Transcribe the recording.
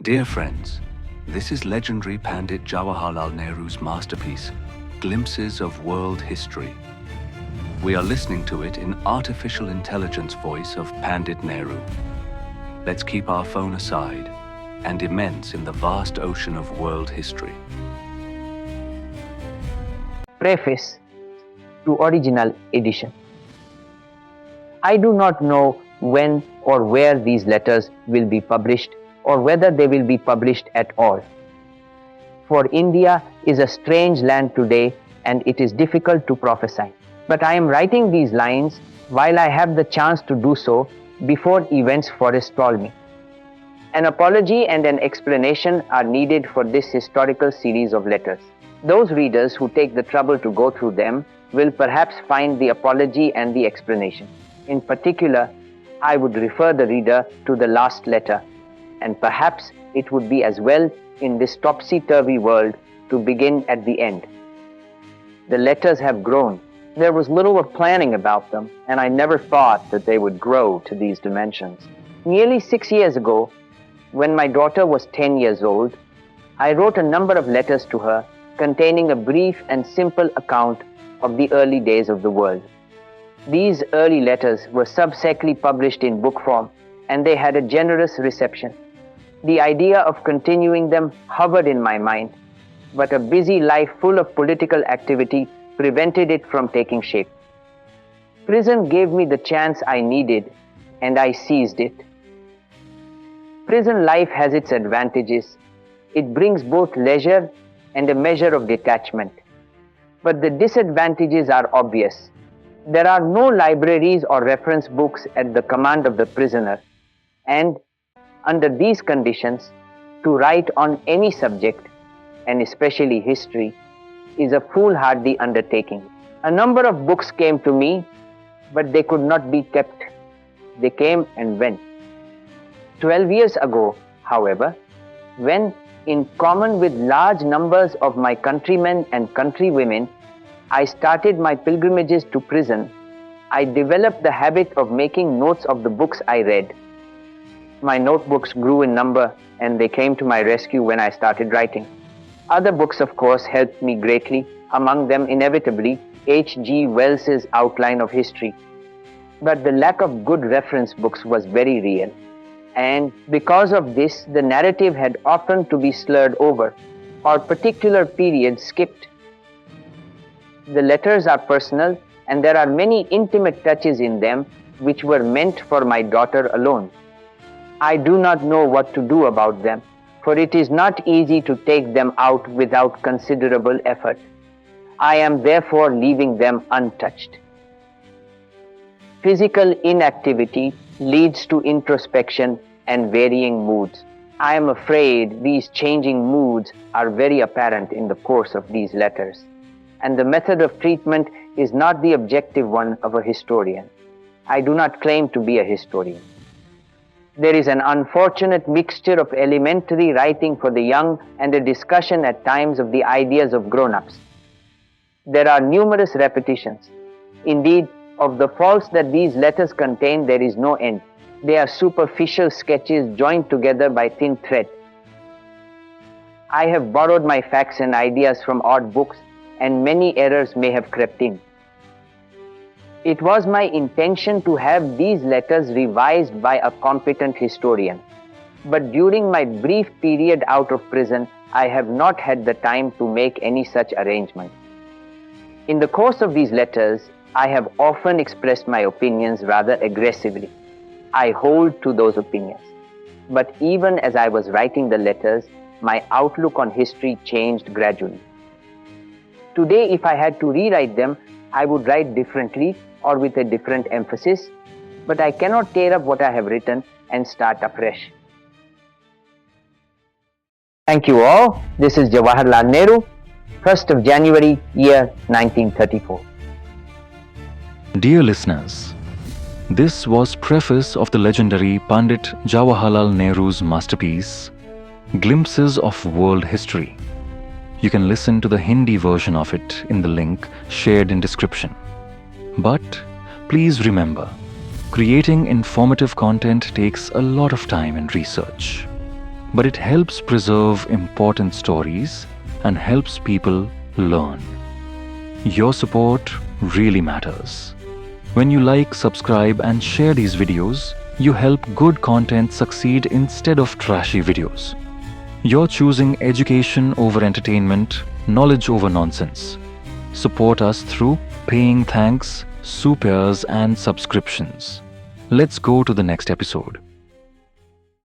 Dear friends, this is legendary Pandit Jawaharlal Nehru's masterpiece, Glimpses of World History. We are listening to it in artificial intelligence voice of Pandit Nehru. Let's keep our phone aside and immense in the vast ocean of world history. Preface to original edition. I do not know when or where these letters will be published or whether they will be published at all. For India is a strange land today and it is difficult to prophesy. But I am writing these lines while I have the chance to do so before events forestall me. An apology and an explanation are needed for this historical series of letters. Those readers who take the trouble to go through them will perhaps find the apology and the explanation. In particular, I would refer the reader to the last letter, and perhaps it would be as well in this topsy-turvy world to begin at the end. The letters have grown. There was little of planning about them, and I never thought that they would grow to these dimensions. Nearly 6 years ago, when my daughter was 10 years old, I wrote a number of letters to her containing a brief and simple account of the early days of the world. These early letters were subsequently published in book form, and they had a generous reception. The idea of continuing them hovered in my mind, but a busy life full of political activity prevented it from taking shape. Prison gave me the chance I needed, and I seized it. Prison life has its advantages. It brings both leisure and a measure of detachment. But the disadvantages are obvious. There are no libraries or reference books at the command of the prisoner, and under these conditions, to write on any subject, and especially history, is a foolhardy undertaking. A number of books came to me, but they could not be kept. They came and went. 12 years ago, however, when, in common with large numbers of my countrymen and countrywomen, I started my pilgrimages to prison, I developed the habit of making notes of the books I read. My notebooks grew in number, and they came to my rescue when I started writing. Other books, of course, helped me greatly, among them inevitably H.G. Wells's Outline of History. But the lack of good reference books was very real, and because of this, the narrative had often to be slurred over, or particular periods skipped. The letters are personal, and there are many intimate touches in them which were meant for my daughter alone. I do not know what to do about them, for it is not easy to take them out without considerable effort. I am therefore leaving them untouched. Physical inactivity leads to introspection and varying moods. I am afraid these changing moods are very apparent in the course of these letters, and the method of treatment is not the objective one of a historian. I do not claim to be a historian. There is an unfortunate mixture of elementary writing for the young and a discussion at times of the ideas of grown-ups. There are numerous repetitions. Indeed, of the faults that these letters contain, there is no end. They are superficial sketches joined together by thin thread. I have borrowed my facts and ideas from odd books, and many errors may have crept in. It was my intention to have these letters revised by a competent historian, but during my brief period out of prison, I have not had the time to make any such arrangement. In the course of these letters, I have often expressed my opinions rather aggressively. I hold to those opinions. But even as I was writing the letters, my outlook on history changed gradually. Today, if I had to rewrite them, I would write differently or with a different emphasis, but I cannot tear up what I have written and start afresh. Thank you all. This is Jawaharlal Nehru, 1st of January, year 1934. Dear listeners, this was preface of the legendary Pandit Jawaharlal Nehru's masterpiece, Glimpses of World History. You can listen to the Hindi version of it in the link shared in description. But please remember, creating informative content takes a lot of time and research. but it helps preserve important stories and helps people learn. Your support really matters. When you like, subscribe, and share these videos, you help good content succeed instead of trashy videos. You're choosing education over entertainment, knowledge over nonsense. Support us through paying thanks, supers, and subscriptions. Let's go to the next episode.